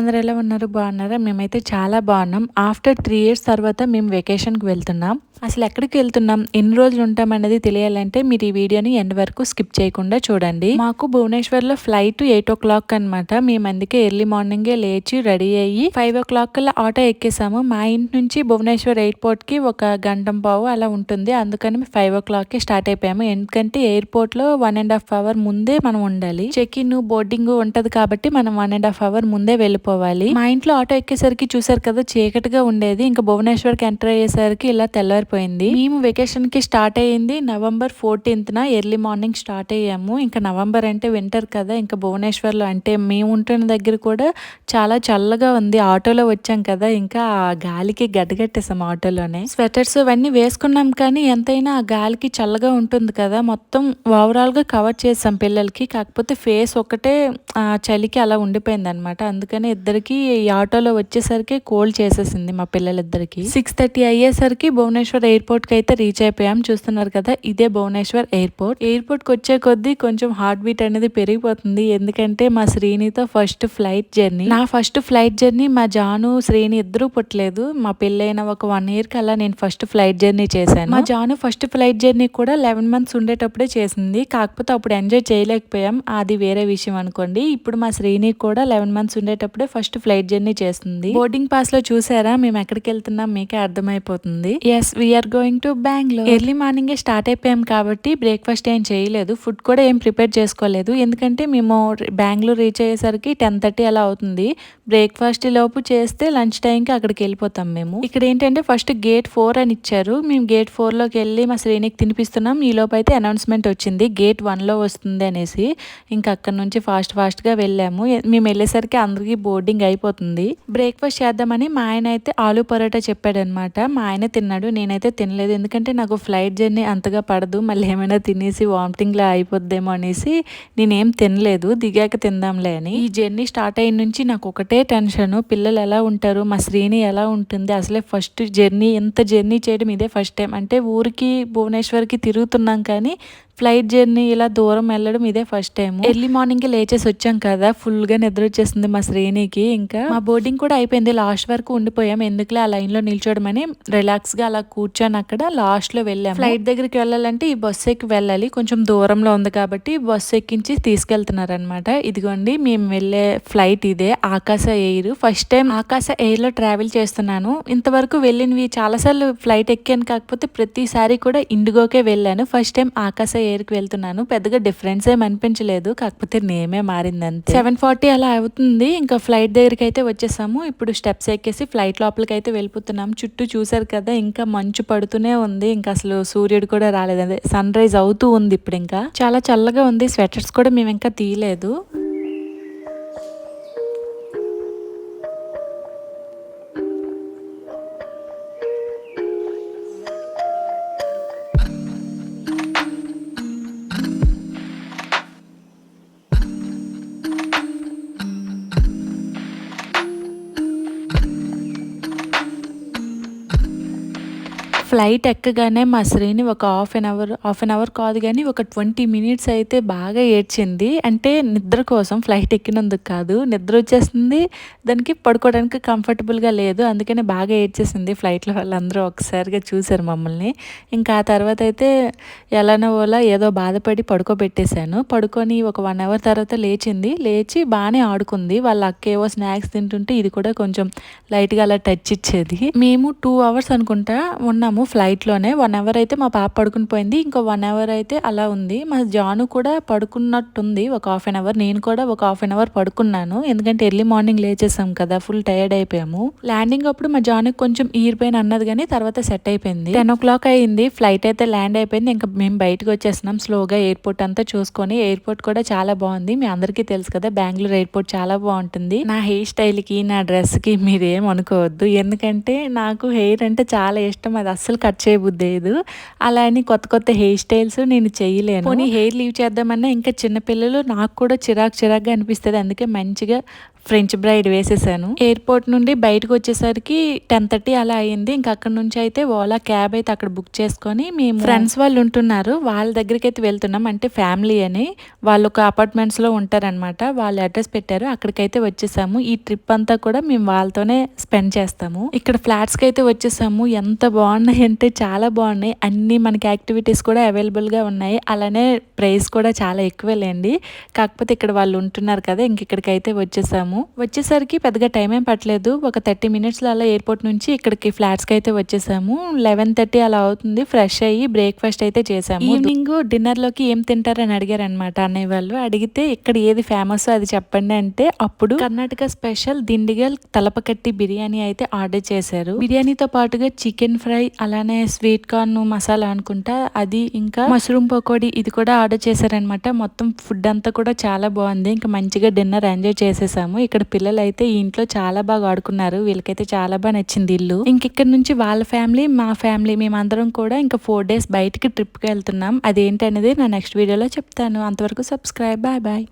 అందరూ ఎలా ఉన్నారు? బాగున్నారా? మేమైతే చాలా బాగున్నాం. ఆఫ్టర్ 3 ఇయర్స్ తర్వాత మేము వెకేషన్‌కి వెళ్తున్నాం. అసలు ఎక్కడికి వెళ్తున్నాం? ఎన్ని రోజులు ఉంటామనేది తెలియాలంటే మీరు ఈ వీడియోని ఎండ్ వరకు స్కిప్ చేయకుండా చూడండి. మాకు భువనేశ్వర్‌లో ఫ్లైట్ 8:00 అనమాట. మేము అందుకే ఎర్లీ మార్నింగే లేచి రెడీ అయ్యి 5:00 కల్లా ఆటో ఎక్కేసాము. మా ఇంటి నుంచి భువనేశ్వర్ ఎయిర్‌పోర్ట్‌కి ఒక గంట పావు అలా ఉంటుంది. అందుకని 5:00కే స్టార్ట్ అయిపోయాము. ఎందుకంటే ఎయిర్‌పోర్ట్‌లో 1.5 అవర్ ముందే మనం ఉండాలి. చెక్ ఇన్, బోర్డింగ్ ఉంటది కాబట్టి మనం 1.5 అవర్ ముందే వెళ్ళిపోవాలి. మా ఇంట్లో ఆటో ఎక్కేసరికి చూసారు కదా, చీకటిగా ఉండేది. ఇంకా భువనేశ్వర్కి ఎంటర్ అయ్యేసరికి ఇలా తెల్లారిపోయింది. మేము వెకేషన్ కి స్టార్ట్ అయ్యింది నవంబర్ 14న ఎర్లీ మార్నింగ్ స్టార్ట్ అయ్యాము. ఇంకా నవంబర్ అంటే వింటర్ కదా, ఇంకా భువనేశ్వర్లో అంటే మేము ఉంటున్న దగ్గర కూడా చాలా చల్లగా ఉంది. ఆటోలో వచ్చాం కదా, ఇంకా ఆ గాలికి గడ్డగట్టేసాం ఆటోలోనే. స్వెటర్స్ అవన్నీ వేసుకున్నాం కానీ ఎంతైనా ఆ గాలికి చల్లగా ఉంటుంది కదా, మొత్తం ఓవరాల్ గా కవర్ చేసాం పిల్లలకి. కాకపోతే ఫేస్ ఒకటే చలికి అలా ఉండిపోయింది అనమాట. అందుకని ఇద్దరికి ఈ ఆటోలో వచ్చేసరికి కోల్డ్ చేసేసింది మా పిల్లలిద్దరికి. 6:30 అయ్యేసరికి భువనేశ్వర్ ఎయిర్పోర్ట్ కి అయితే రీచ్ అయిపోయాం. చూస్తున్నారు కదా, ఇదే భువనేశ్వర్ ఎయిర్పోర్ట్. ఎయిర్పోర్ట్ కి వచ్చే కొద్దీ కొంచెం హార్ట్ బీట్ అనేది పెరిగిపోతుంది. ఎందుకంటే మా శ్రీనితో ఫస్ట్ ఫ్లైట్ జర్నీ. నా ఫస్ట్ ఫ్లైట్ జర్నీ మా జాను, శ్రీని ఇద్దరు పుట్టలేదు. మా పెళ్ళైన ఒక 1 ఇయర్ కల్లా నేను ఫస్ట్ ఫ్లైట్ జర్నీ చేశాను. మా జాను ఫస్ట్ ఫ్లైట్ జర్నీ కూడా 11 మంత్స్ ఉండేటప్పుడే చేసింది. కాకపోతే అప్పుడు ఎంజాయ్ చేయలేకపోయాం, అది వేరే విషయం అనుకోండి. ఇప్పుడు మా శ్రీని కూడా 11 మంత్స్ ఉండేటప్పుడే ఫస్ట్ ఫ్లైట్ జర్నీ చేస్తుంది. బోర్డింగ్ పాస్ లో చూసారా మేము ఎక్కడికి వెళ్తున్నాం, మీకే అర్థమైపోతుంది. Yes, we're going to Bengaluru. Early మార్నింగే స్టార్ట్ అయిపోయాం కాబట్టి బ్రేక్ఫాస్ట్ ఏం చేయలేదు, ఫుడ్ కూడా ఏం ప్రిపేర్ చేసుకోలేదు. ఎందుకంటే మేము బెంగళూరు రీచ్ అయ్యేసరికి 10:30 అలా అవుతుంది. బ్రేక్ఫాస్ట్ లోపు చేస్తే లంచ్ టైంకి అక్కడికి వెళ్ళిపోతాం మేము. ఇక్కడ ఏంటంటే ఫస్ట్ గేట్ 4 అని ఇచ్చారు. మేము గేట్ 4 లోకి వెళ్ళి మా శ్రేణికి తినిపిస్తున్నాం. ఈ లోపు అయితే అనౌన్స్మెంట్ వచ్చింది గేట్ 1 లో వస్తుంది అనేసి. ఇంకా అక్కడ నుంచి ఫాస్ట్ గా వెళ్ళాము. మేము వెళ్ళేసరికి అందరికీ బోర్డింగ్ అయిపోతుంది. బ్రేక్ఫాస్ట్ చేద్దామని మా ఆయన అయితే ఆలు పరోటా చెప్పాడనమాట. మా ఆయన తిన్నాడు, నేనైతే తినలేదు. ఎందుకంటే నాకు ఫ్లైట్ జర్నీ అంతగా పడదు, మళ్ళీ ఏమైనా తినేసి వామిటింగ్ లా అయిపోద్దేమో అనేసి నేనేం తినలేదు. దిగాక తిందాంలే అని. ఈ జర్నీ స్టార్ట్ అయిన నుంచి నాకు ఒకటే టెన్షన్, పిల్లలు ఎలా ఉంటారు, మా శ్రీని ఎలా ఉంటుంది. అసలే ఫస్ట్ జర్నీ, ఎంత జర్నీ చేయడం ఇదే ఫస్ట్ టైం. అంటే ఊరికి భువనేశ్వర్కి తిరుగుతున్నాం కానీ ఫ్లైట్ జర్నీ ఇలా దూరం వెళ్ళడం ఇదే ఫస్ట్ టైం. ఎర్లీ మార్నింగ్ లేచేసి వచ్చాం కదా, ఫుల్ గా నిద్ర వచ్చేసింది మా శ్రేణికి. ఇంకా మా బోర్డింగ్ కూడా అయిపోయింది. లాస్ట్ వరకు ఉండిపోయాం, ఎందుకులే ఆ లైన్ లో నిల్చోడమని రిలాక్స్ గా అలా కూర్చొని అక్కడ లాస్ట్ లో వెళ్ళాం. ఫ్లైట్ దగ్గరికి వెళ్ళాలంటే ఈ బస్సు ఎక్కి వెళ్ళాలి, కొంచెం దూరంలో ఉంది కాబట్టి బస్సు ఎక్కించి తీసుకెళ్తున్నారు అనమాట. ఇదిగోండి మేము వెళ్ళే ఫ్లైట్ ఇదే, ఆకాశ ఎయిర్. ఫస్ట్ టైం ఆకాశ ఎయిర్ లో ట్రావెల్ చేస్తున్నాను. ఇంతవరకు వెళ్ళినవి చాలాసార్లు ఫ్లైట్ ఎక్కాను, కాకపోతే ప్రతిసారి కూడా ఇండిగోకే వెళ్ళాను. ఫస్ట్ టైం ఆకాశ ఎయిర్కి వెళ్తున్నాను. పెద్దగా డిఫరెన్స్ ఏం అనిపించలేదు, కాకపోతే నేమే మారింది అంతే. 7:40 అలా అవుతుంది. ఇంకా ఫ్లైట్ దగ్గరికి అయితే వచ్చేసాము. ఇప్పుడు స్టెప్స్ ఎక్కేసి ఫ్లైట్ లోపలికి అయితే వెళ్ళిపోతున్నాం. చుట్టూ చూసారు కదా, ఇంకా మంచు పడుతూనే ఉంది. ఇంకా అసలు సూర్యుడు కూడా రాలేదు, అదే సన్ రైజ్ అవుతూ ఉంది. ఇప్పుడు ఇంకా చాలా చల్లగా ఉంది. స్వెటర్స్ కూడా మేము ఇంకా తీయలేదు. ఫ్లైట్ ఎక్కగానే మా శ్రీని ఒక హాఫ్ అన్ అవర్ కాదు కానీ ఒక 20 మినిట్స్ అయితే బాగా ఏడ్చింది. అంటే నిద్ర కోసం, ఫ్లైట్ ఎక్కినందుకు కాదు. నిద్ర వచ్చేసింది దానికి, పడుకోవడానికి కంఫర్టబుల్గా లేదు, అందుకని బాగా ఏడ్చేసింది. ఫ్లైట్లో వాళ్ళందరూ ఒకసారిగా చూసారు మమ్మల్ని. ఇంకా ఆ తర్వాత అయితే ఎలానో ఓలా ఏదో బాధపడి పడుకోబెట్టేశాను. పడుకొని ఒక 1 అవర్ తర్వాత లేచింది. లేచి బాగానే ఆడుకుంది. వాళ్ళ అక్క ఏవో స్నాక్స్ తింటుంటే ఇది కూడా కొంచెం లైట్గా అలా టచ్ ఇచ్చేది. మేము 2 అవర్స్ అనుకుంటా ఉన్నాము ఫ్లైట్ లోనే. 1 అవర్ అయితే మా పాప పడుకుని పోయింది, ఇంకో 1 అవర్ అయితే అలా ఉంది. మా జాను కూడా పడుకున్నట్టుంది ఒక హాఫ్ అన్ అవర్. నేను కూడా ఒక హాఫ్ అన్ అవర్ పడుకున్నాను, ఎందుకంటే ఎర్లీ మార్నింగ్ లేచేసాం కదా, ఫుల్ టైర్డ్ అయిపోయాము. ల్యాండింగ్ అప్పుడు మా జాను కొంచెం ఈర్ పెయిన్ అన్నది కానీ తర్వాత సెట్ అయిపోయింది. 10:00 అయింది. ఫ్లైట్ అయితే ల్యాండ్ అయిపోయింది. ఇంకా మేము బయటకు వచ్చేస్తున్నాం స్లోగా. ఎయిర్పోర్ట్ అంతా చూసుకొని, ఎయిర్పోర్ట్ కూడా చాలా బాగుంది. మీ అందరికీ తెలుసు కదా, బెంగళూరు ఎయిర్పోర్ట్ చాలా బాగుంటుంది. నా హెయిర్ స్టైల్ కి, నా డ్రెస్ కి మీరేం అనుకోవద్దు, ఎందుకంటే నాకు హెయిర్ అంటే చాలా ఇష్టం. అది అస్సలు కట్ చేయబుద్దేదు. అలా అని కొత్త హెయిర్ స్టైల్స్ నేను చేయలేను. పోనీ హెయిర్ లీవ్ చేద్దామన్నా ఇంకా చిన్నపిల్లలు, నాకు కూడా చిరాకుగా అనిపిస్తుంది. అందుకే మంచిగా ఫ్రెంచ్ బ్రైడ్ వేసేసాను. ఎయిర్పోర్ట్ నుండి బయటకు వచ్చేసరికి 10:30 అలా అయింది. ఇంకా అక్కడ నుంచి అయితే ఓలా క్యాబ్ అయితే అక్కడ బుక్ చేసుకొని మేము ఫ్రెండ్స్ వాళ్ళు ఉంటున్నారు వాళ్ళ దగ్గరికి అయితే వెళ్తున్నాం. అంటే ఫ్యామిలీ అని వాళ్ళు ఒక అపార్ట్మెంట్స్ లో ఉంటారనమాట. వాళ్ళు అడ్రస్ పెట్టారు, అక్కడికైతే వచ్చేసాము. ఈ ట్రిప్ అంతా కూడా మేము వాళ్ళతోనే స్పెండ్ చేస్తాము. ఇక్కడ ఫ్లాట్స్ కి అయితే వచ్చేసాము. ఎంత బాగున్నాయి అంటే చాలా బాగున్నాయి. అన్ని మనకి యాక్టివిటీస్ కూడా అవైలబుల్ గా ఉన్నాయి. అలానే ప్రైస్ కూడా చాలా ఎక్కువేలేండి. కాకపోతే ఇక్కడ వాళ్ళు ఉంటున్నారు కదా, ఇంక ఇక్కడికైతే వచ్చేసాము. వచ్చేసరికి పెద్దగా టైం ఏం పట్టలేదు. ఒక 30 మినిట్స్ అలా ఎయిర్పోర్ట్ నుంచి ఇక్కడికి ఫ్లాట్స్ కి అయితే వచ్చేసాము. 11:30 అలా అవుతుంది. ఫ్రెష్ అయ్యి బ్రేక్ఫాస్ట్ అయితే చేసాము. ఈవినింగ్ డిన్నర్ లోకి ఏం తింటారని అడిగారు అనమాట అన్నయ్య వాళ్ళు. అడిగితే ఇక్కడ ఏది ఫేమస్ అది చెప్పండి అంటే అప్పుడు కర్ణాటక స్పెషల్ దిండిగల్ తలపకట్టి బిర్యానీ అయితే ఆర్డర్ చేశారు. బిర్యానీతో పాటుగా చికెన్ ఫ్రై, అలానే స్వీట్ కార్న్ మసాలా అనుకుంటా అది, ఇంకా మష్రూమ్ పకోడీ ఇది కూడా ఆర్డర్ చేశారనమాట. మొత్తం ఫుడ్ అంతా కూడా చాలా బాగుంది. ఇంకా మంచిగా డిన్నర్ ఎంజాయ్ చేసేసాము. ఇక్కడ పిల్లలు అయితే ఈ ఇంట్లో చాలా బాగా ఆడుకున్నారు. వీళ్ళకైతే చాలా బాగా నచ్చింది ఇల్లు. ఇంక ఇక్కడ నుంచి వాళ్ళ ఫ్యామిలీ మా ఫ్యామిలీ మేమందరం కూడా ఇంకా 4 days బయటికి ట్రిప్ కి వెళ్తున్నాం. అదేంటి అనేది నా నెక్స్ట్ వీడియోలో చెప్తాను. అంతవరకు సబ్స్క్రైబ్. Bye bye.